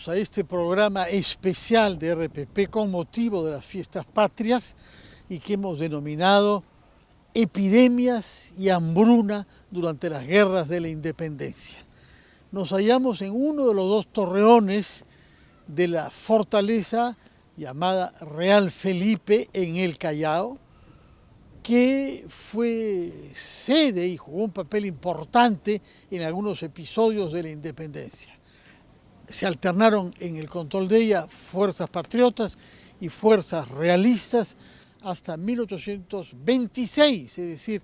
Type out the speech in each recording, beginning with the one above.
Bienvenidos a este programa especial de RPP con motivo de las fiestas patrias y que hemos denominado Epidemias y hambruna durante las guerras de la independencia. Nos hallamos en uno de los dos torreones de la fortaleza llamada Real Felipe en el Callao, que fue sede y jugó un papel importante en algunos episodios de la independencia. Se alternaron en el control de ella fuerzas patriotas y fuerzas realistas hasta 1826, es decir,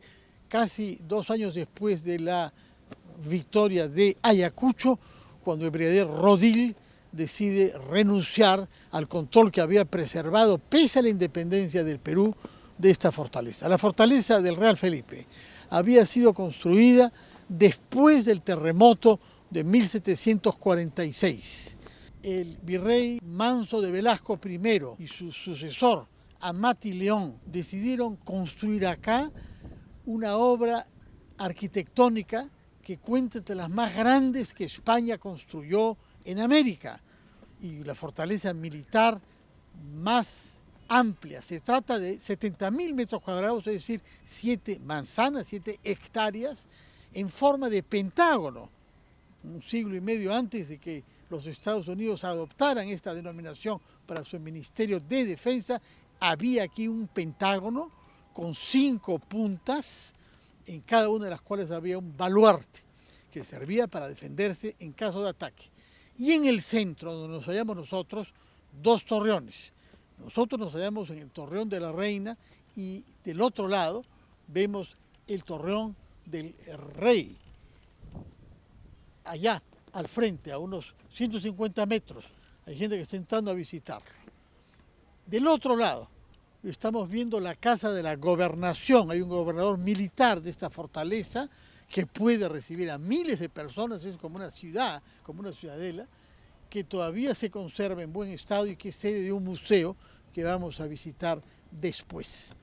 casi 2 años después de la victoria de Ayacucho, cuando el brigadier Rodil decide renunciar al control que había preservado, pese a la independencia del Perú, de esta fortaleza. La fortaleza del Real Felipe había sido construida después del terremoto de 1746. El virrey Manso de Velasco I y su sucesor, Amati León, decidieron construir acá una obra arquitectónica que cuenta entre las más grandes que España construyó en América y la fortaleza militar más amplia. Se trata de 70.000 metros cuadrados, es decir, 7 manzanas, 7 hectáreas, en forma de pentágono. Un siglo y medio antes de que los Estados Unidos adoptaran esta denominación para su Ministerio de Defensa, había aquí un pentágono con 5 puntas, en cada una de las cuales había un baluarte que servía para defenderse en caso de ataque. Y en el centro, donde nos hallamos nosotros, 2 torreones. Nosotros nos hallamos en el Torreón de la Reina y del otro lado vemos el Torreón del Rey. Allá, al frente, a unos 150 metros, hay gente que está entrando a visitarlo. Del otro lado, estamos viendo la Casa de la Gobernación. Hay un gobernador militar de esta fortaleza que puede recibir a miles de personas, es como una ciudad, como una ciudadela, que todavía se conserva en buen estado y que es sede de un museo que vamos a visitar después.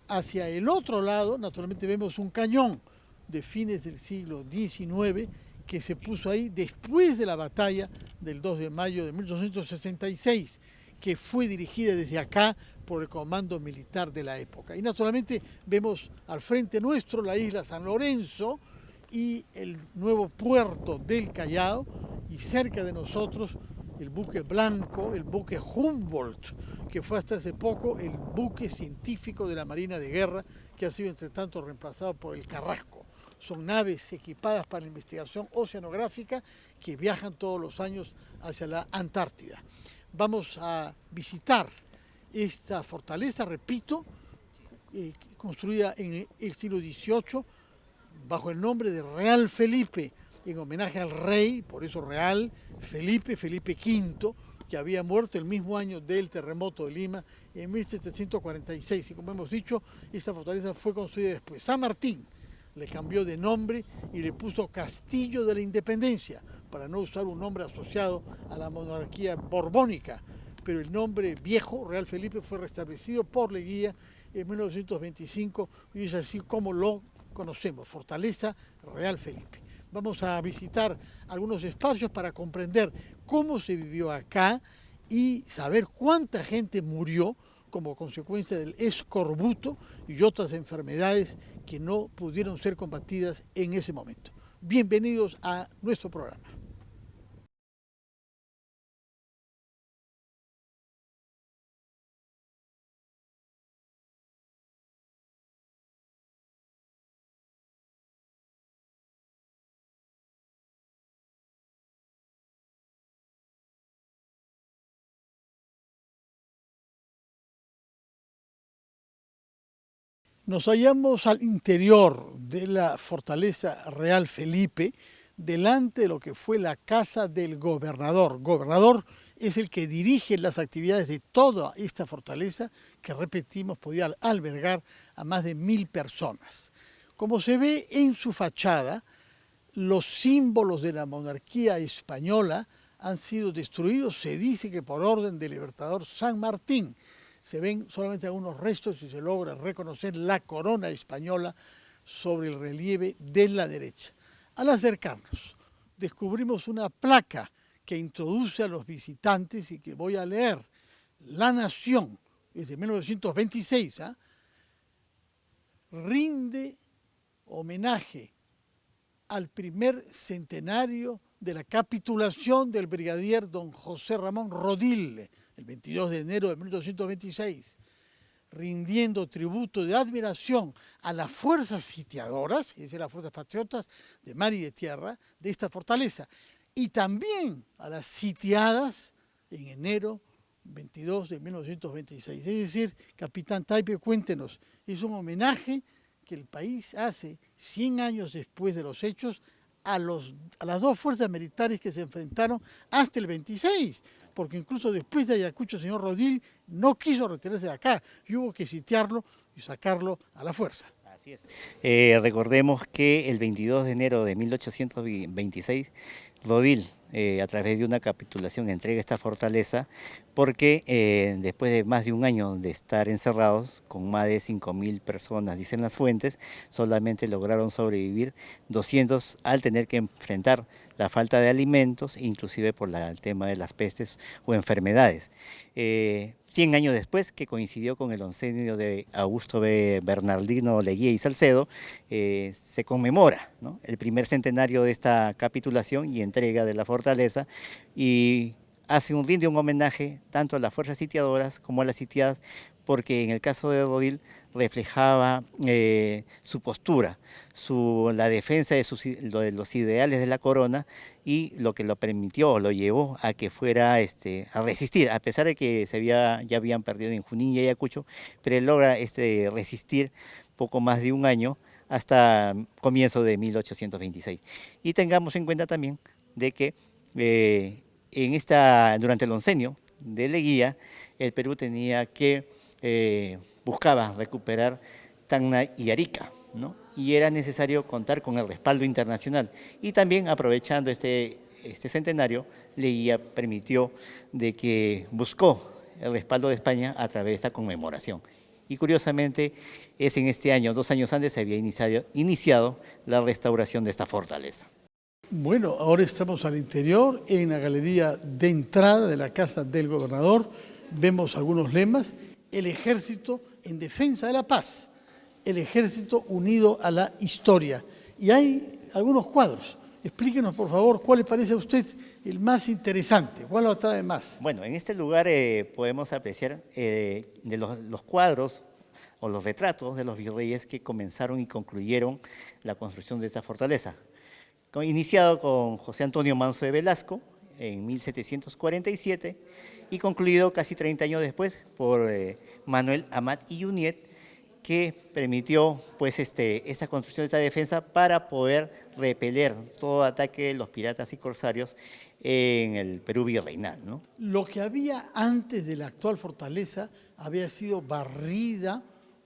Hacia el otro lado, naturalmente, vemos un cañón de fines del siglo XIX que se puso ahí después de la batalla del 2 de mayo de 1866, que fue dirigida desde acá por el comando militar de la época. Y naturalmente vemos al frente nuestro la isla San Lorenzo y el nuevo puerto del Callao, y cerca de nosotros el buque Blanco, el buque Humboldt, que fue hasta hace poco el buque científico de la Marina de Guerra, que ha sido entre tanto reemplazado por el Carrasco. Son naves equipadas para la investigación oceanográfica que viajan todos los años hacia la Antártida. Vamos a visitar esta fortaleza, repito, construida en el siglo XVIII bajo el nombre de Real Felipe, en homenaje al rey, por eso Real Felipe, Felipe V, que había muerto el mismo año del terremoto de Lima en 1746. Y como hemos dicho, esta fortaleza fue construida después. San Martín le cambió de nombre y le puso Castillo de la Independencia, para no usar un nombre asociado a la monarquía borbónica. Pero el nombre viejo, Real Felipe, fue restablecido por Leguía en 1925 y es así como lo conocemos, Fortaleza Real Felipe. Vamos a visitar algunos espacios para comprender cómo se vivió acá y saber cuánta gente murió como consecuencia del escorbuto y otras enfermedades que no pudieron ser combatidas en ese momento. Bienvenidos a nuestro programa. Nos hallamos al interior de la fortaleza Real Felipe, delante de lo que fue la casa del gobernador. Gobernador es el que dirige las actividades de toda esta fortaleza, que repetimos podía albergar a más de 1.000 personas. Como se ve en su fachada, los símbolos de la monarquía española han sido destruidos, se dice que por orden del libertador San Martín. Se ven solamente algunos restos y se logra reconocer la corona española sobre el relieve de la derecha. Al acercarnos, descubrimos una placa que introduce a los visitantes y que voy a leer. La Nación, desde 1926, rinde homenaje al primer centenario de la capitulación del brigadier don José Ramón Rodil, el 22 de enero de 1826, rindiendo tributo de admiración a las fuerzas sitiadoras, es decir, las fuerzas patriotas de mar y de tierra, de esta fortaleza, y también a las sitiadas en enero 22 de 1926. Es decir, capitán Taipe, cuéntenos, es un homenaje que el país hace 100 años después de los hechos a las dos fuerzas militares que se enfrentaron hasta el 26, porque incluso después de Ayacucho el señor Rodil no quiso retirarse de acá y hubo que sitiarlo y sacarlo a la fuerza. Así es. Recordemos que el 22 de enero de 1826, Rodil, a través de una capitulación, entrega esta fortaleza porque después de más de un año de estar encerrados, con más de 5.000 personas, dicen las fuentes, solamente lograron sobrevivir 200 al tener que enfrentar la falta de alimentos, inclusive por el tema de las pestes o enfermedades. 100 años después, que coincidió con el oncenio de Augusto B. Bernardino Leguía y Salcedo, se conmemora, ¿no?, el primer centenario de esta capitulación y entrega de la fortaleza, y rinde un homenaje tanto a las fuerzas sitiadoras como a las sitiadas, porque en el caso de Rodil reflejaba su postura, la defensa de los ideales de la corona, y lo que lo permitió o lo llevó a que fuera a resistir, a pesar de que ya habían perdido en Junín y Ayacucho, pero él logra resistir poco más de un año hasta comienzo de 1826. Y tengamos en cuenta también de que durante el oncenio de Leguía, el Perú buscaba recuperar Tacna y Arica, ¿no?, y era necesario contar con el respaldo internacional. Y también, aprovechando este centenario, Leguía buscó el respaldo de España a través de esta conmemoración. Y curiosamente, es en este año, 2 años antes, se había iniciado la restauración de esta fortaleza. Bueno, ahora estamos al interior, en la galería de entrada de la casa del gobernador. Vemos algunos lemas: el ejército en defensa de la paz, el ejército unido a la historia. Y hay algunos cuadros. Explíquenos, por favor, cuál le parece a usted el más interesante, cuál lo atrae más. Bueno, en este lugar podemos apreciar de los cuadros o los retratos de los virreyes que comenzaron y concluyeron la construcción de esta fortaleza. Iniciado con José Antonio Manso de Velasco en 1747 y concluido casi 30 años después por Manuel Amat y Uniet, que permitió pues esta construcción de esta defensa para poder repeler todo ataque de los piratas y corsarios en el Perú virreinal, ¿no? Lo que había antes de la actual fortaleza había sido barrida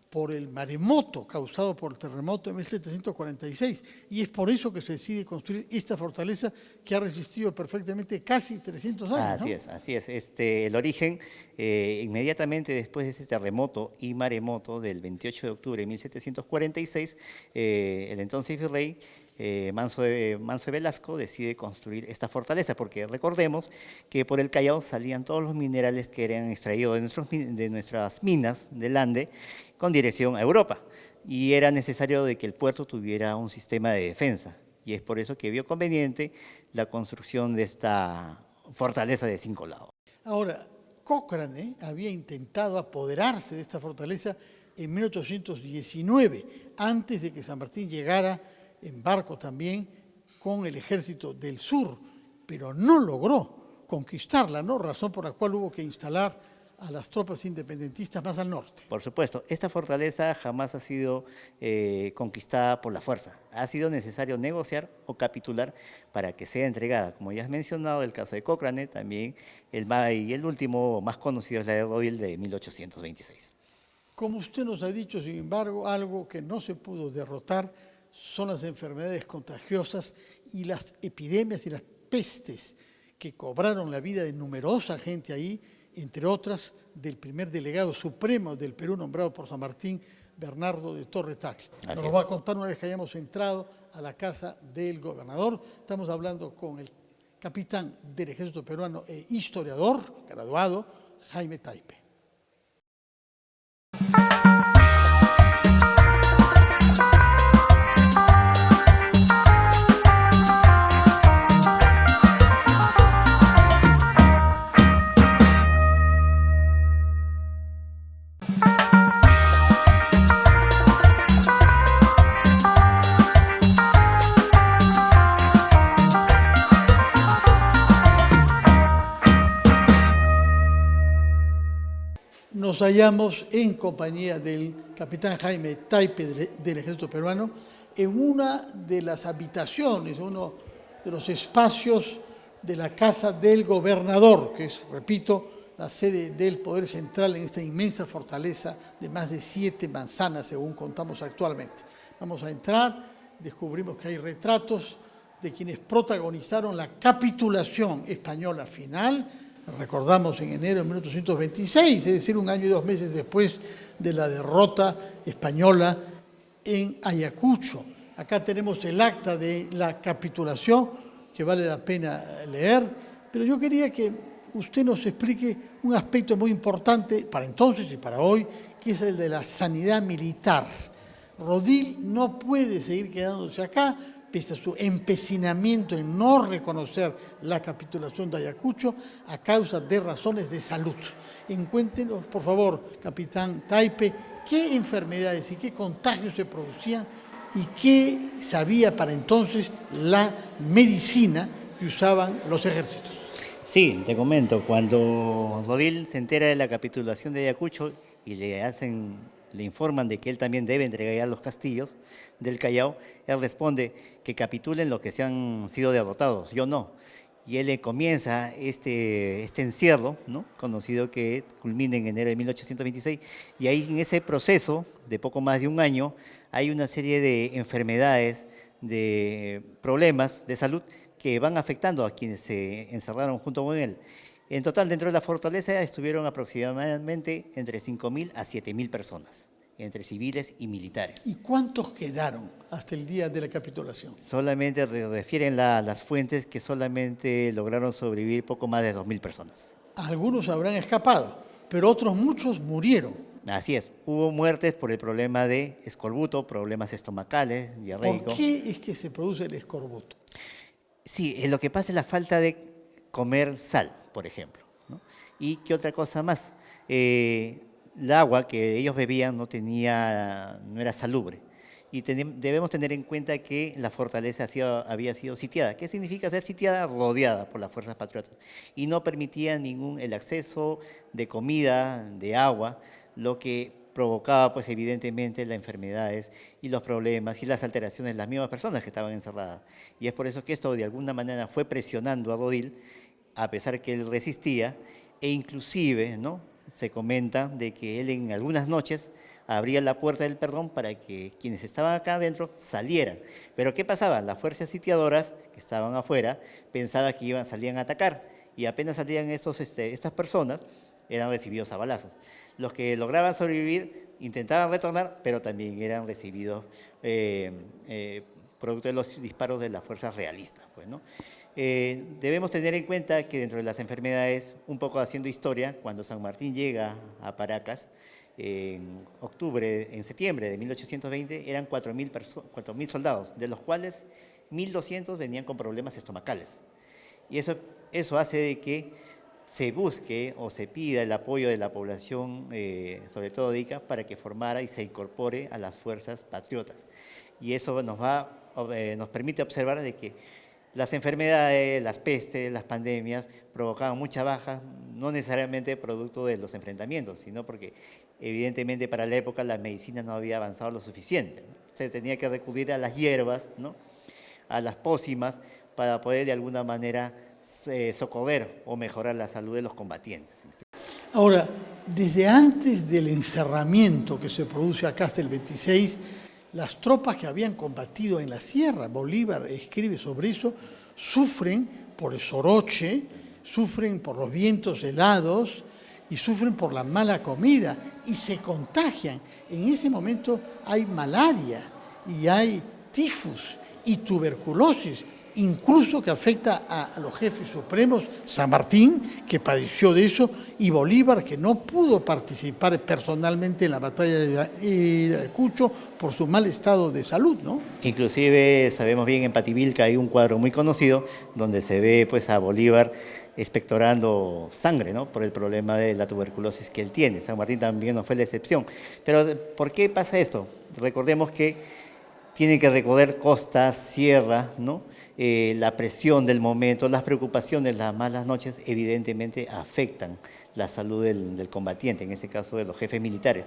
por el maremoto causado por el terremoto de 1746, y es por eso que se decide construir esta fortaleza que ha resistido perfectamente casi 300 años. Así es, así es. El origen, inmediatamente después de ese terremoto y maremoto del 28 de octubre de 1746, el entonces virrey Manso de Velasco decide construir esta fortaleza, porque recordemos que por el Callao salían todos los minerales que eran extraídos de nuestras minas del Ande con dirección a Europa, y era necesario de que el puerto tuviera un sistema de defensa, y es por eso que vio conveniente la construcción de esta fortaleza de 5 lados. Ahora, Cochrane había intentado apoderarse de esta fortaleza en 1819, antes de que San Martín llegara en barco también con el ejército del sur, pero no logró conquistarla, ¿no? Razón por la cual hubo que instalar a las tropas independentistas más al norte. Por supuesto, esta fortaleza jamás ha sido conquistada por la fuerza. Ha sido necesario negociar o capitular para que sea entregada. Como ya has mencionado, el caso de Cochrane, también el último más conocido es la de Rodil de 1826. Como usted nos ha dicho, sin embargo, algo que no se pudo derrotar son las enfermedades contagiosas y las epidemias y las pestes que cobraron la vida de numerosa gente ahí, entre otras del primer delegado supremo del Perú nombrado por San Martín, Bernardo de Torres Tagle. Nos lo va a contar una vez que hayamos entrado a la casa del gobernador. Estamos hablando con el capitán del Ejército Peruano e historiador, graduado, Jaime Taipe. Nos hallamos en compañía del capitán Jaime Taipe del Ejército Peruano en una de las habitaciones, uno de los espacios de la Casa del Gobernador, que es, repito, la sede del Poder Central en esta inmensa fortaleza de más de 7 manzanas, según contamos actualmente. Vamos a entrar, descubrimos que hay retratos de quienes protagonizaron la capitulación española final. Recordamos en enero de 1826, es decir, 1 año y 2 meses después de la derrota española en Ayacucho. Acá tenemos el acta de la capitulación, que vale la pena leer, pero yo quería que usted nos explique un aspecto muy importante para entonces y para hoy, que es el de la sanidad militar. Rodil no puede seguir quedándose acá, pese a su empecinamiento en no reconocer la capitulación de Ayacucho a causa de razones de salud. Cuéntenos, por favor, capitán Taipe, qué enfermedades y qué contagios se producían y qué sabía para entonces la medicina que usaban los ejércitos. Sí, te comento, cuando Rodil se entera de la capitulación de Ayacucho y le informan de que él también debe entregar ya los castillos del Callao, él responde que capitulen los que se han sido derrotados, yo no. Y él comienza este encierro, ¿no?, conocido, que culmina en enero de 1826, y ahí en ese proceso de poco más de 1 año hay una serie de enfermedades, de problemas de salud que van afectando a quienes se encerraron junto con él. En total, dentro de la fortaleza estuvieron aproximadamente entre 5.000 a 7.000 personas, entre civiles y militares. ¿Y cuántos quedaron hasta el día de la capitulación? Solamente refieren las fuentes que solamente lograron sobrevivir poco más de 2.000 personas. Algunos habrán escapado, pero otros muchos murieron. Así es, hubo muertes por el problema de escorbuto, problemas estomacales, diarreicos. ¿Por qué es que se produce el escorbuto? Sí, lo que pasa es la falta de comer sal, por ejemplo, ¿no? Y qué otra cosa más, el agua que ellos bebían no era salubre. Y debemos tener en cuenta que la fortaleza había sido sitiada. ¿Qué significa ser sitiada? Rodeada por las fuerzas patriotas. Y no permitía el acceso de comida, de agua, lo que provocaba, pues, evidentemente las enfermedades y los problemas y las alteraciones de las mismas personas que estaban encerradas. Y es por eso que esto de alguna manera fue presionando a Rodil, a pesar que él resistía, e inclusive, ¿no?, se comenta de que él en algunas noches abría la puerta del perdón para que quienes estaban acá adentro salieran. Pero ¿qué pasaba? Las fuerzas sitiadoras que estaban afuera pensaban que salían a atacar, y apenas salían estas personas, eran recibidos a balazos. Los que lograban sobrevivir intentaban retornar, pero también eran recibidos producto de los disparos de las fuerzas realistas, pues, ¿no? Debemos tener en cuenta que dentro de las enfermedades, un poco haciendo historia, cuando San Martín llega a Paracas, en septiembre de 1820, eran 4.000 soldados, de los cuales 1.200 venían con problemas estomacales. Y eso hace de que se busque o se pida el apoyo de la población, sobre todo de Ica, para que formara y se incorpore a las fuerzas patriotas. Y eso nos permite observar de que las enfermedades, las pestes, las pandemias provocaban muchas bajas, no necesariamente producto de los enfrentamientos, sino porque evidentemente para la época la medicina no había avanzado lo suficiente, ¿no? Se tenía que recurrir a las hierbas, ¿no?, a las pócimas, para poder de alguna manera socorrer o mejorar la salud de los combatientes. Ahora, desde antes del encerramiento que se produce acá hasta el 26, las tropas que habían combatido en la sierra, Bolívar escribe sobre eso, sufren por el soroche, sufren por los vientos helados y sufren por la mala comida y se contagian. En ese momento hay malaria y hay tifus y tuberculosis incluso que afecta a los jefes supremos, San Martín, que padeció de eso, y Bolívar, que no pudo participar personalmente en la batalla de Ayacucho por su mal estado de salud, ¿no? Inclusive sabemos bien en Pativilca hay un cuadro muy conocido donde se ve pues a Bolívar expectorando sangre, ¿no? Por el problema de la tuberculosis que él tiene. San Martín también no fue la excepción. Pero ¿por qué pasa esto? Recordemos que tienen que recorrer costas, sierra, ¿no? La presión del momento, las preocupaciones, las malas noches, evidentemente afectan la salud del combatiente, en este caso de los jefes militares.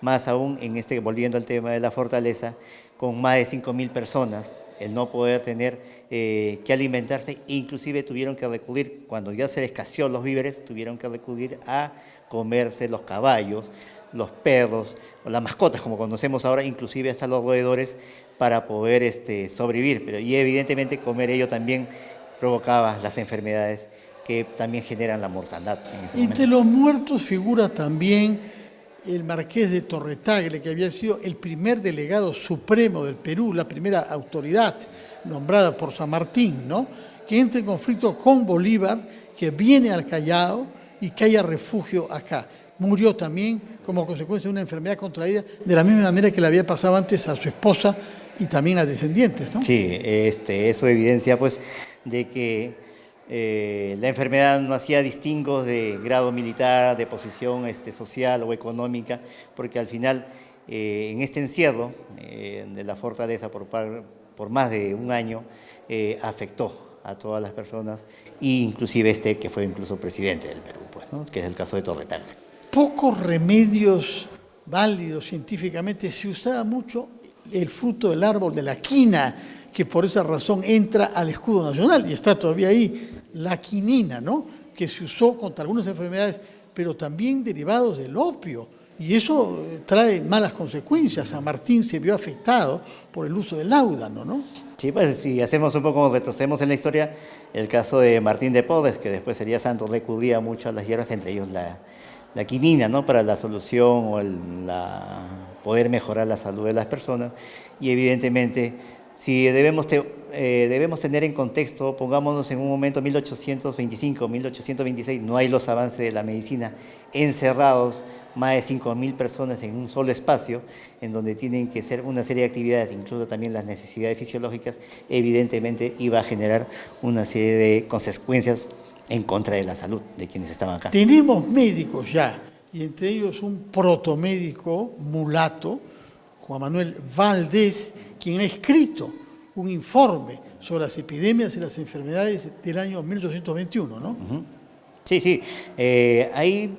Más aún, volviendo al tema de la fortaleza, con más de 5.000 personas, el no poder tener que alimentarse, inclusive tuvieron que recurrir, cuando ya se les escaseó los víveres, tuvieron que recurrir a comerse los caballos, los perros, o las mascotas, como conocemos ahora, inclusive hasta los roedores, para poder sobrevivir. Y evidentemente comer ello también provocaba las enfermedades que también generan la mortandad. Entre los muertos figura también el marqués de Torre-Tagle, que había sido el primer delegado supremo del Perú, la primera autoridad nombrada por San Martín, ¿no? Que entra en conflicto con Bolívar, que viene al Callao y que haya refugio acá. Murió también como consecuencia de una enfermedad contraída, de la misma manera que le había pasado antes a su esposa y también a descendientes, ¿no? Sí, eso evidencia pues de que la enfermedad no hacía distingos de grado militar, de posición social o económica, porque al final en este encierro de la fortaleza por más de un año afectó a todas las personas, e inclusive que fue incluso presidente del Perú, pues, ¿no? Que es el caso de Torre-Tagle. Pocos remedios válidos científicamente, se usaba mucho el fruto del árbol de la quina, que por esa razón entra al escudo nacional y está todavía ahí, la quinina, ¿no? Que se usó contra algunas enfermedades, pero también derivados del opio. Y eso trae malas consecuencias. San Martín se vio afectado por el uso del láudano, ¿no? Sí, pues si hacemos un poco, retrocedemos en la historia, el caso de Martín de Porres, que después sería santo, recurría mucho a las hierbas, entre ellos la quinina, ¿no? Para la solución o poder mejorar la salud de las personas. Y evidentemente, si debemos tener en contexto, pongámonos en un momento 1825, 1826, no hay los avances de la medicina, encerrados más de 5.000 personas en un solo espacio, en donde tienen que hacer una serie de actividades, incluso también las necesidades fisiológicas, evidentemente iba a generar una serie de consecuencias en contra de la salud de quienes estaban acá. Tenemos médicos ya, y entre ellos un protomédico mulato, Juan Manuel Valdés, quien ha escrito un informe sobre las epidemias y las enfermedades del año 1821, ¿no? Uh-huh. Sí, hay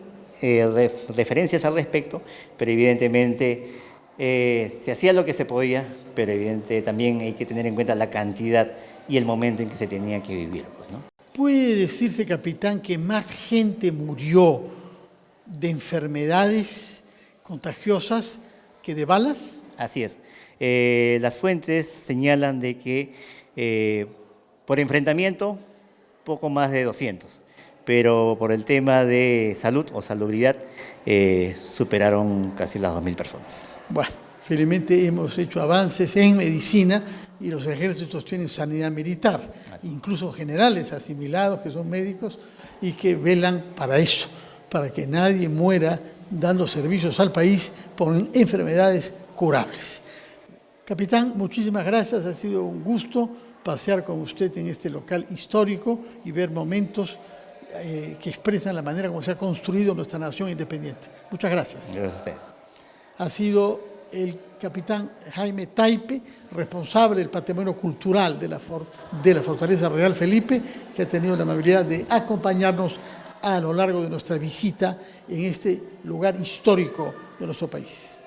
referencias al respecto, pero evidentemente se hacía lo que se podía, pero evidentemente también hay que tener en cuenta la cantidad y el momento en que se tenía que vivir, pues, ¿no? ¿Puede decirse, capitán, que más gente murió de enfermedades contagiosas que de balas? Así es. Las fuentes señalan de que por enfrentamiento poco más de 200, pero por el tema de salud o salubridad superaron casi las 2.000 personas. Bueno, felizmente hemos hecho avances en medicina y los ejércitos tienen sanidad militar, incluso generales asimilados que son médicos y que velan para eso, para que nadie muera dando servicios al país por enfermedades curables. Capitán, muchísimas gracias, ha sido un gusto pasear con usted en este local histórico y ver momentos que expresan la manera como se ha construido nuestra nación independiente. Muchas gracias. Gracias a ustedes. Ha sido el capitán Jaime Taipe, responsable del patrimonio cultural de la Fortaleza Real Felipe, que ha tenido la amabilidad de acompañarnos a lo largo de nuestra visita en este lugar histórico de nuestro país.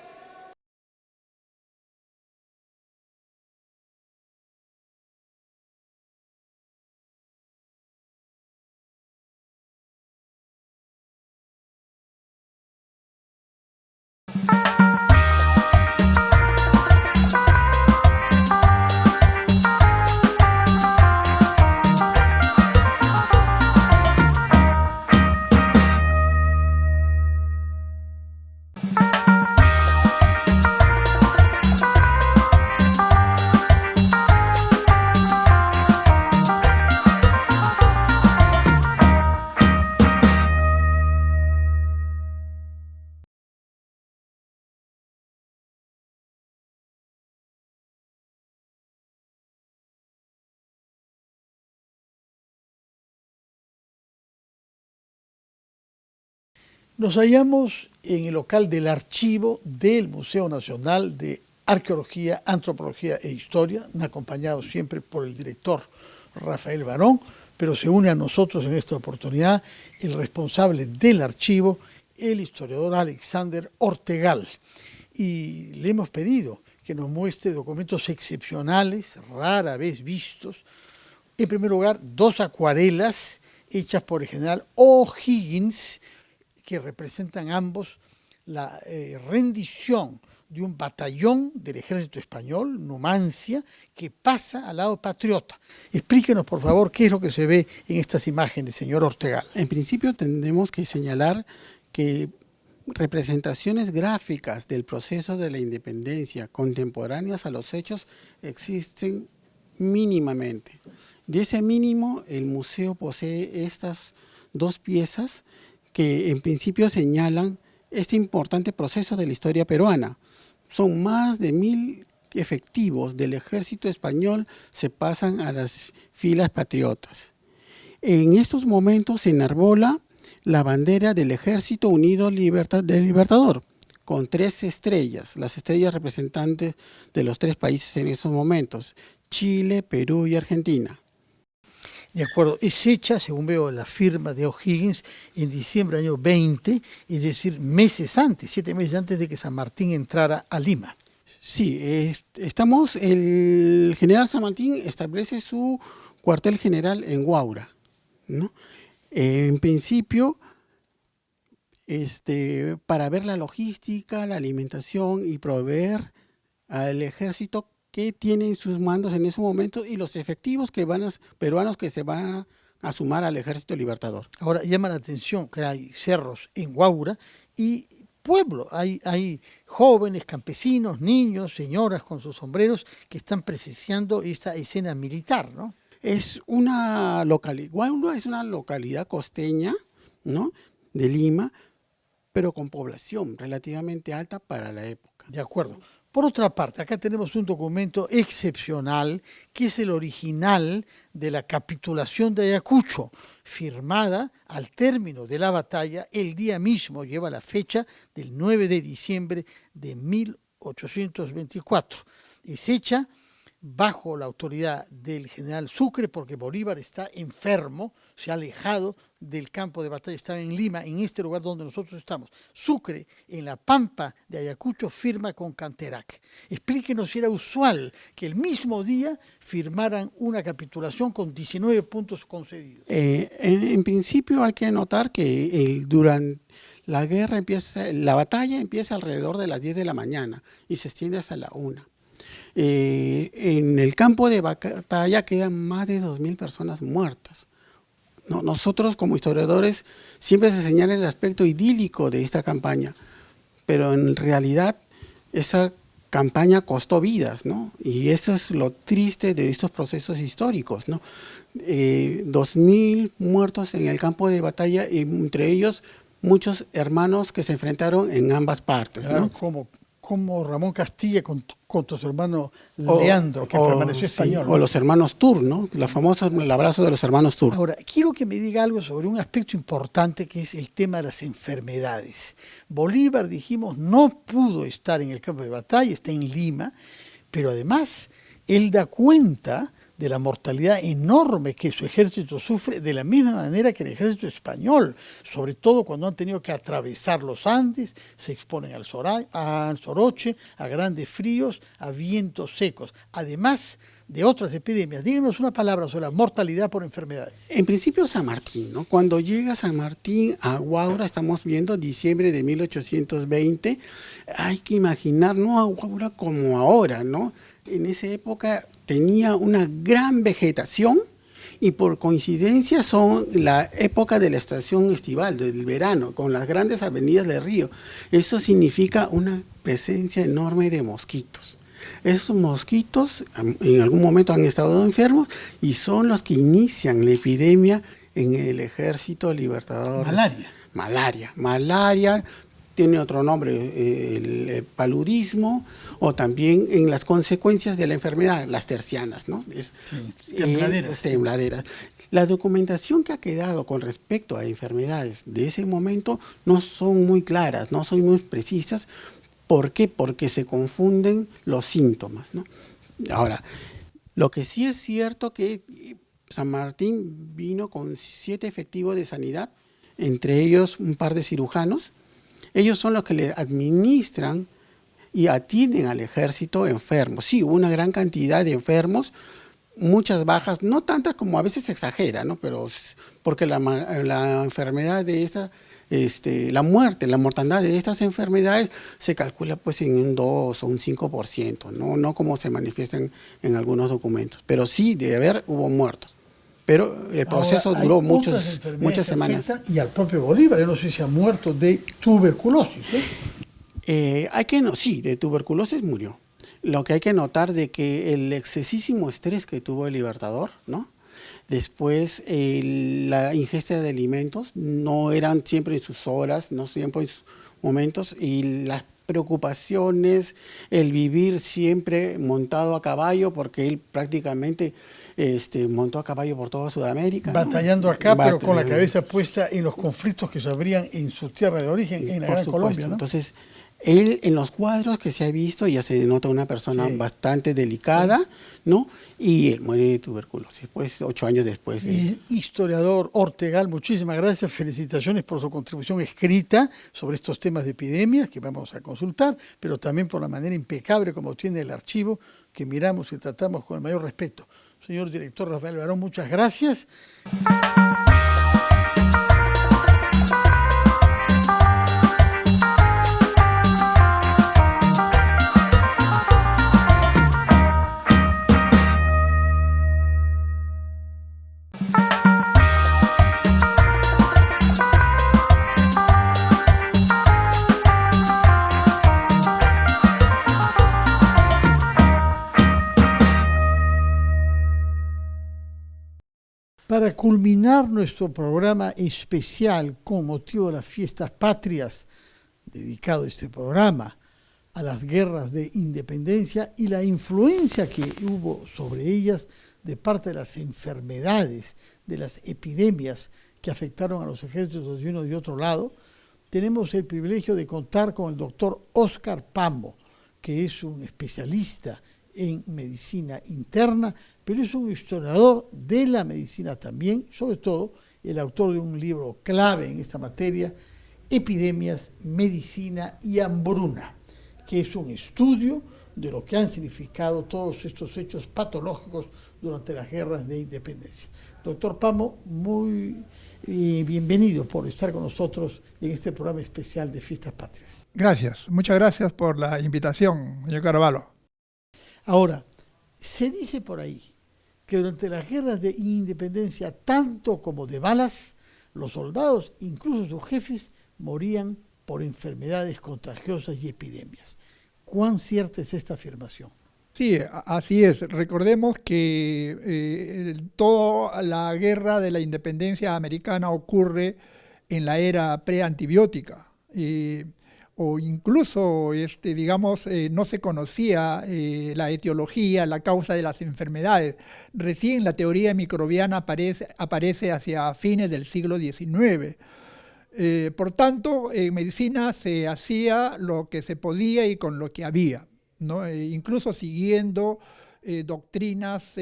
Nos hallamos en el local del archivo del Museo Nacional de Arqueología, Antropología e Historia, acompañado siempre por el director Rafael Barón, pero se une a nosotros en esta oportunidad el responsable del archivo, el historiador Alexander Ortegal. Y le hemos pedido que nos muestre documentos excepcionales, rara vez vistos. En primer lugar, 2 acuarelas hechas por el general O'Higgins, que representan ambos la rendición de un batallón del ejército español, Numancia, que pasa al lado patriota. Explíquenos, por favor, qué es lo que se ve en estas imágenes, señor Ortegal. En principio tendremos que señalar que representaciones gráficas del proceso de la independencia contemporáneas a los hechos existen mínimamente. De ese mínimo, el museo posee estas 2 piezas que en principio señalan este importante proceso de la historia peruana. Son más de 1000 efectivos del ejército español se pasan a las filas patriotas. En estos momentos se enarbola la bandera del Ejército Unido del Libertador, con 3 estrellas, las estrellas representantes de los 3 países en esos momentos, Chile, Perú y Argentina. De acuerdo, es hecha, según veo la firma de O'Higgins, en diciembre del año 20, es decir, meses antes, 7 meses antes de que San Martín entrara a Lima. Sí, el general San Martín establece su cuartel general en Huaura, ¿no? En principio, para ver la logística, la alimentación y proveer al ejército que tiene en sus mandos en ese momento y los efectivos peruanos que se van a sumar al ejército libertador. Ahora llama la atención que hay cerros en Huaura y pueblo, hay jóvenes, campesinos, niños, señoras con sus sombreros que están presenciando esta escena militar, ¿no? Huaura es una localidad costeña, ¿no?, de Lima, pero con población relativamente alta para la época. De acuerdo. Por otra parte, acá tenemos un documento excepcional que es el original de la capitulación de Ayacucho, firmada al término de la batalla, el día mismo, lleva la fecha del 9 de diciembre de 1824. Es hecha bajo la autoridad del general Sucre, porque Bolívar está enfermo, se ha alejado del campo de batalla, estaba en Lima, en este lugar donde nosotros estamos. Sucre, en la pampa de Ayacucho, firma con Canterac. Explíquenos si era usual que el mismo día firmaran una capitulación con 19 puntos concedidos. En principio hay que notar que durante la batalla empieza alrededor de las 10 de la mañana y se extiende hasta la 1. En el campo de batalla quedan más de 2000 personas muertas. No, nosotros como historiadores siempre se señala el aspecto idílico de esta campaña, pero en realidad esa campaña costó vidas, ¿no? Y eso es lo triste de estos procesos históricos, ¿no? 2000 muertos en el campo de batalla, y entre ellos muchos hermanos que se enfrentaron en ambas partes, ¿no? Claro, como Ramón Castilla contra su hermano Leandro, que permaneció español, ¿no? O los hermanos Tur, ¿no? El abrazo de los hermanos Tur. Ahora, quiero que me diga algo sobre un aspecto importante que es el tema de las enfermedades. Bolívar, dijimos, no pudo estar en el campo de batalla, está en Lima, pero además él da cuenta de la mortalidad enorme que su ejército sufre de la misma manera que el ejército español, sobre todo cuando han tenido que atravesar los Andes, se exponen al soroche, a grandes fríos, a vientos secos, además de otras epidemias. Díganos una palabra sobre la mortalidad por enfermedades. En principio San Martín, ¿no? Cuando llega San Martín a Huaura, estamos viendo diciembre de 1820, hay que imaginar, no a Huaura como ahora, ¿no? En esa época tenía una gran vegetación y por coincidencia son la época de la estación estival, del verano, con las grandes avenidas del río. Eso significa una presencia enorme de mosquitos. Esos mosquitos en algún momento han estado enfermos y son los que inician la epidemia en el ejército libertador. Malaria. Malaria. tiene otro nombre, el paludismo, o también en las consecuencias de la enfermedad, las tercianas, ¿no? Tembladeras. La documentación que ha quedado con respecto a enfermedades de ese momento no son muy claras, no son muy precisas. ¿Por qué? Porque se confunden los síntomas, ¿no? Ahora, lo que sí es cierto que San Martín vino con 7 efectivos de sanidad, entre ellos un par de cirujanos. Ellos son los que le administran y atienden al ejército enfermos. Sí, hubo una gran cantidad de enfermos, muchas bajas, no tantas como a veces se exagera, ¿no? Pero porque la enfermedad de esta, la mortandad de estas enfermedades se calcula pues en un 2 o un 5%, no como se manifiestan en algunos documentos. Pero sí, hubo muertos. Pero el proceso duró muchas semanas. Y al propio Bolívar, yo no sé si ha muerto de tuberculosis, ¿eh? Sí, de tuberculosis murió. Lo que hay que notar de que el excesísimo estrés que tuvo el Libertador, ¿no? Después la ingesta de alimentos no eran siempre en sus horas, no siempre en sus momentos, y las preocupaciones, el vivir siempre montado a caballo, porque él prácticamente montó a caballo por toda Sudamérica, ¿no? Batallando acá, pero con la cabeza puesta en los conflictos que se abrían en su tierra de origen, en la Gran Colombia, ¿no? Entonces, él en los cuadros que se ha visto ya se nota una persona bastante delicada, ¿no? Y él muere de tuberculosis, pues 8 años después. Historiador Ortegal, muchísimas gracias, felicitaciones por su contribución escrita sobre estos temas de epidemias que vamos a consultar, pero también por la manera impecable como tiene el archivo, que miramos y tratamos con el mayor respeto. Señor director Rafael Barón, muchas gracias. Para culminar nuestro programa especial con motivo de las fiestas patrias, dedicado este programa a las guerras de independencia y la influencia que hubo sobre ellas de parte de las enfermedades, de las epidemias que afectaron a los ejércitos de uno y de otro lado, tenemos el privilegio de contar con el doctor Óscar Pamo, que es un especialista en medicina interna, pero es un historiador de la medicina también, sobre todo el autor de un libro clave en esta materia, Epidemias, Medicina y Hambruna, que es un estudio de lo que han significado todos estos hechos patológicos durante las guerras de independencia. Doctor Pamo, muy bienvenido por estar con nosotros en este programa especial de Fiestas Patrias. Gracias, muchas gracias por la invitación, señor Carvalho. Ahora, se dice por ahí que durante las guerras de independencia, tanto como de balas, los soldados, incluso sus jefes, morían por enfermedades contagiosas y epidemias. ¿Cuán cierta es esta afirmación? Sí, así es. Recordemos que toda la guerra de la independencia americana ocurre en la era preantibiótica. O incluso, digamos, no se conocía la etiología, la causa de las enfermedades. Recién la teoría microbiana aparece hacia fines del siglo XIX. Por tanto, en medicina se hacía lo que se podía y con lo que había, ¿no? Incluso siguiendo doctrinas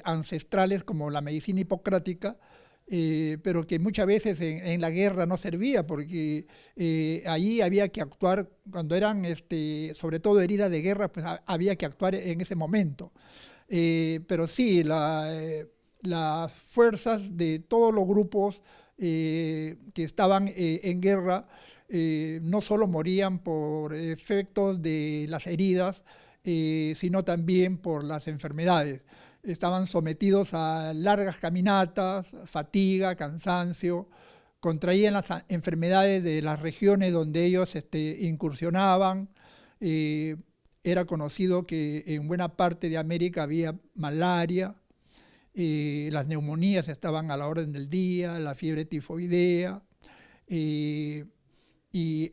ancestrales como la medicina hipocrática, pero que muchas veces en la guerra no servía, porque allí había que actuar, cuando eran sobre todo heridas de guerra, pues había que actuar en ese momento. Pero sí, las fuerzas de todos los grupos que estaban en guerra no solo morían por efectos de las heridas, sino también por las enfermedades. Estaban sometidos a largas caminatas, fatiga, cansancio, contraían las enfermedades de las regiones donde ellos incursionaban. Era conocido que en buena parte de América había malaria, las neumonías estaban a la orden del día, la fiebre tifoidea, y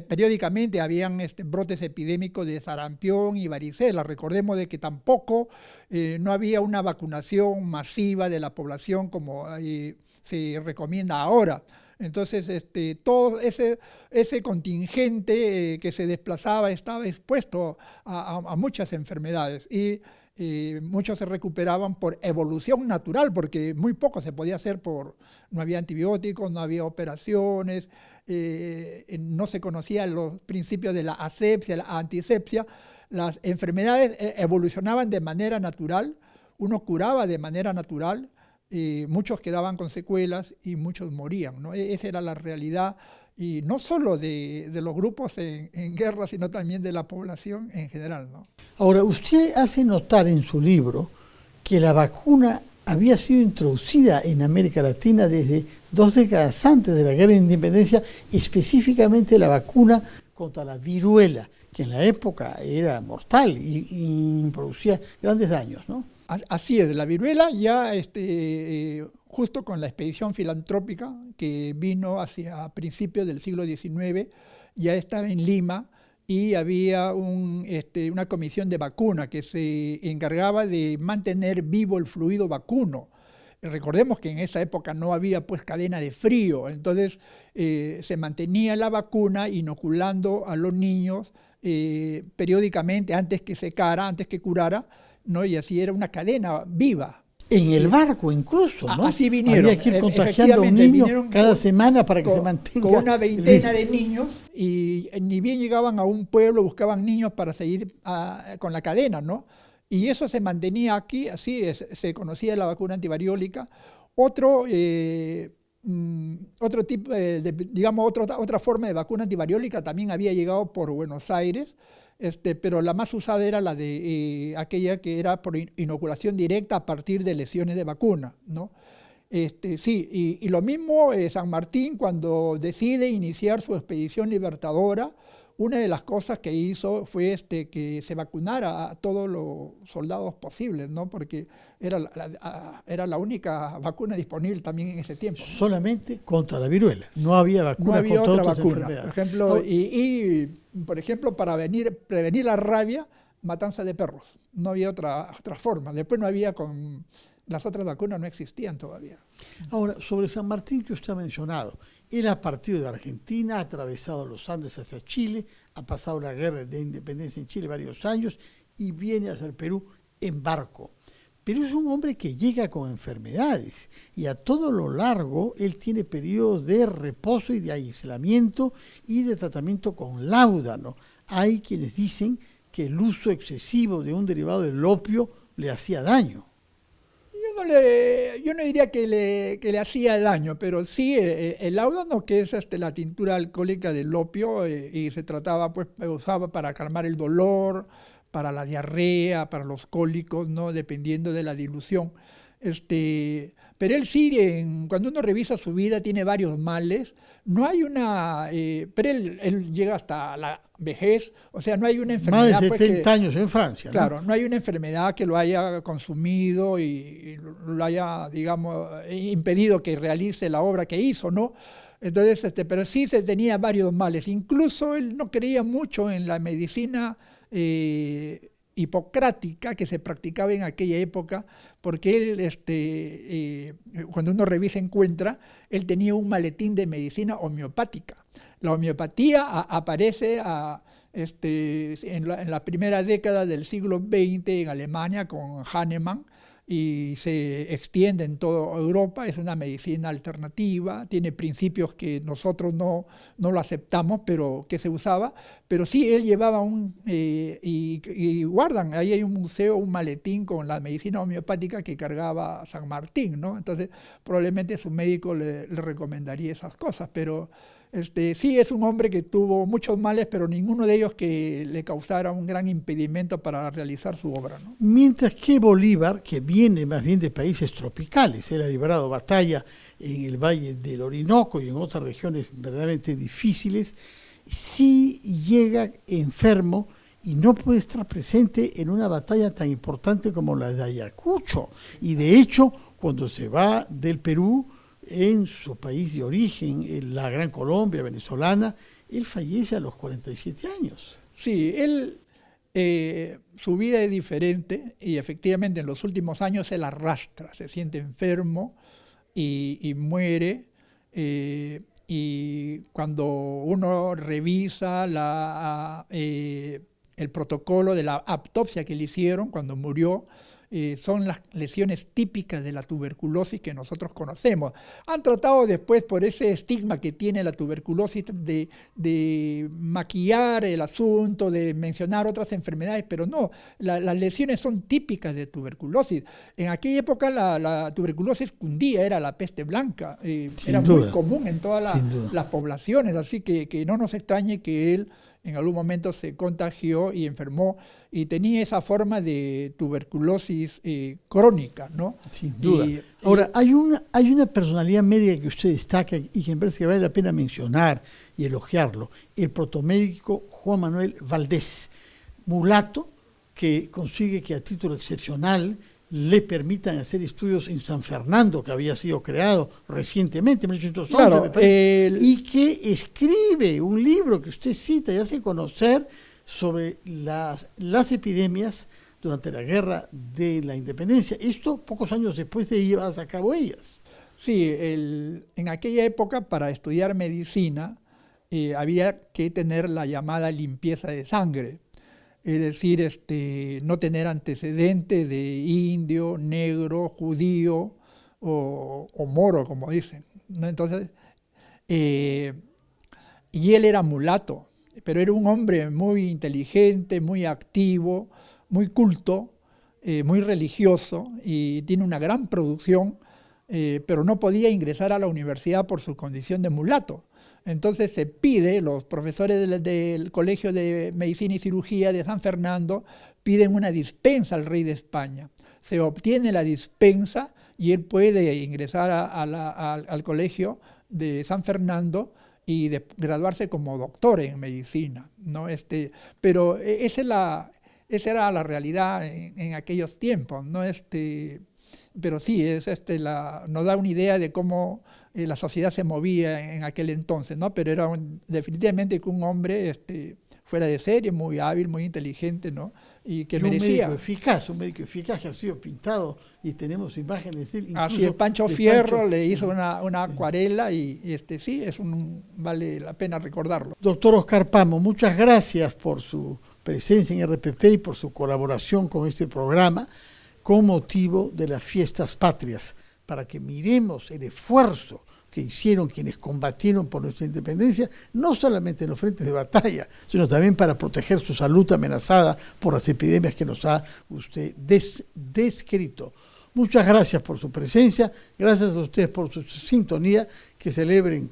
periódicamente habían brotes epidémicos de sarampión y varicela. Recordemos de que tampoco no había una vacunación masiva de la población como se recomienda ahora. Entonces, todo ese contingente que se desplazaba estaba expuesto a muchas enfermedades y muchos se recuperaban por evolución natural, porque muy poco se podía hacer no había antibióticos, no había operaciones, no se conocían los principios de la asepsia, la antisepsia. Las enfermedades evolucionaban de manera natural, uno curaba de manera natural, muchos quedaban con secuelas y muchos morían, ¿no? Esa era la realidad, y no solo de los grupos en guerra, sino también de la población en general, ¿no? Ahora, usted hace notar en su libro que la vacuna había sido introducida en América Latina desde 2 décadas antes de la Guerra de Independencia, específicamente la vacuna contra la viruela, que en la época era mortal y producía grandes daños, ¿no? Así es, la viruela ya justo con la expedición filantrópica que vino hacia principios del siglo XIX, ya estaba en Lima y había una comisión de vacuna que se encargaba de mantener vivo el fluido vacuno. Recordemos que en esa época no había pues cadena de frío, entonces se mantenía la vacuna inoculando a los niños periódicamente antes que secara, antes que curara, ¿no? Y así era una cadena viva. En el barco incluso, ¿no? Así vinieron. Había que ir contagiando a un niño cada semana para que se mantenga. Con una veintena de niños, y ni bien llegaban a un pueblo, buscaban niños para seguir con la cadena, ¿no? Y eso se mantenía aquí, así se conocía la vacuna antivariólica. Otro tipo, digamos, otra forma de vacuna antivariólica también había llegado por Buenos Aires, pero la más usada era la de aquella que era por inoculación directa a partir de lesiones de vacuna, ¿no? Sí, y lo mismo San Martín, cuando decide iniciar su expedición libertadora, una de las cosas que hizo fue que se vacunara a todos los soldados posibles, ¿no? Porque era la única vacuna disponible también en ese tiempo, ¿no? Solamente contra la viruela, no había vacuna no había contra otra otras vacuna. enfermedades. Por ejemplo, por ejemplo, para prevenir la rabia, matanza de perros. No había otra forma. Después no había las otras vacunas no existían todavía. Ahora, sobre San Martín que usted ha mencionado, él ha partido de Argentina, ha atravesado los Andes hacia Chile, ha pasado la guerra de independencia en Chile varios años y viene hacia el Perú en barco. Pero es un hombre que llega con enfermedades y a todo lo largo él tiene periodos de reposo y de aislamiento y de tratamiento con láudano. Hay quienes dicen que el uso excesivo de un derivado del opio le hacía daño. Yo no diría que le hacía daño, pero sí el láudano, que es la tintura alcohólica del opio, y se trataba, pues, usaba para calmar el dolor, para la diarrea, para los cólicos, ¿no? Dependiendo de la dilución. Pero él sí, cuando uno revisa su vida, tiene varios males. No hay pero él llega hasta la vejez, o sea, no hay una enfermedad. Más de 70 años en Francia, ¿no? Claro, no hay una enfermedad que lo haya consumido y lo haya, digamos, impedido que realice la obra que hizo, ¿no? Entonces, pero sí se tenía varios males. Incluso él no creía mucho en la medicina hipocrática que se practicaba en aquella época, porque él, cuando uno revisa, encuentra, él tenía un maletín de medicina homeopática. La homeopatía aparece en la primera década del siglo XX en Alemania con Hahnemann, y se extiende en toda Europa. Es una medicina alternativa, tiene principios que nosotros no lo aceptamos, pero que se usaba. Pero sí, él llevaba y guardan, ahí hay un museo, un maletín con la medicina homeopática que cargaba San Martín, ¿no? Entonces, probablemente su médico le recomendaría esas cosas, pero sí es un hombre que tuvo muchos males, pero ninguno de ellos que le causara un gran impedimento para realizar su obra, ¿no? Mientras que Bolívar, que viene más bien de países tropicales, él ha librado batalla en el Valle del Orinoco y en otras regiones verdaderamente difíciles, sí llega enfermo y no puede estar presente en una batalla tan importante como la de Ayacucho. Y de hecho, cuando se va del Perú, en su país de origen, en la Gran Colombia venezolana. Él fallece a los 47 años. Sí, él, su vida es diferente y efectivamente en los últimos años él arrastra, se siente enfermo y muere. Y cuando uno revisa el protocolo de la autopsia que le hicieron cuando murió, son las lesiones típicas de la tuberculosis que nosotros conocemos. Han tratado después, por ese estigma que tiene la tuberculosis, de maquillar el asunto, de mencionar otras enfermedades, pero no, las lesiones son típicas de tuberculosis. En aquella época la tuberculosis cundía, era la peste blanca, era muy común en todas las poblaciones, así que no nos extrañe que él en algún momento se contagió y enfermó y tenía esa forma de tuberculosis crónica, ¿no? Sin duda. Ahora, hay una personalidad médica que usted destaca y que me parece que vale la pena mencionar y elogiarlo, el protomédico Juan Manuel Valdés, mulato, que consigue que a título excepcional le permitan hacer estudios en San Fernando, que había sido creado recientemente, en 1811, claro, me parece, y que escribe un libro que usted cita y hace conocer sobre las epidemias durante la Guerra de la Independencia. Esto pocos años después de llevarse a cabo ellas. Sí, en aquella época para estudiar medicina había que tener la llamada limpieza de sangre. Es decir, no tener antecedentes de indio, negro, judío o moro, como dicen, ¿no? Entonces, y él era mulato, pero era un hombre muy inteligente, muy activo, muy culto, muy religioso y tiene una gran producción, pero no podía ingresar a la universidad por su condición de mulato. Entonces se pide, los profesores del Colegio de Medicina y Cirugía de San Fernando piden una dispensa al rey de España. Se obtiene la dispensa y él puede ingresar al Colegio de San Fernando y graduarse como doctor en medicina, ¿no? Pero esa era la realidad en aquellos tiempos, ¿no? Pero sí, nos da una idea de cómo la sociedad se movía en aquel entonces, ¿no? Pero era definitivamente un hombre fuera de serie, muy hábil, muy inteligente, ¿no? Y que merecía. Un médico eficaz que ha sido pintado y tenemos imágenes de él. Así es, Pancho Fierro le hizo una acuarela y sí, vale la pena recordarlo. Doctor Oscar Pamo, muchas gracias por su presencia en RPP y por su colaboración con este programa con motivo de las fiestas patrias, para que miremos el esfuerzo que hicieron quienes combatieron por nuestra independencia, no solamente en los frentes de batalla, sino también para proteger su salud amenazada por las epidemias que nos ha usted descrito. Muchas gracias por su presencia, gracias a ustedes por su sintonía, que celebren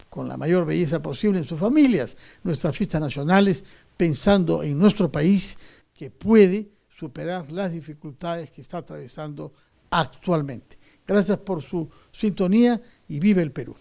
con la mayor belleza posible en sus familias nuestras fiestas nacionales, pensando en nuestro país que puede superar las dificultades que está atravesando actualmente. Gracias por su sintonía y vive el Perú.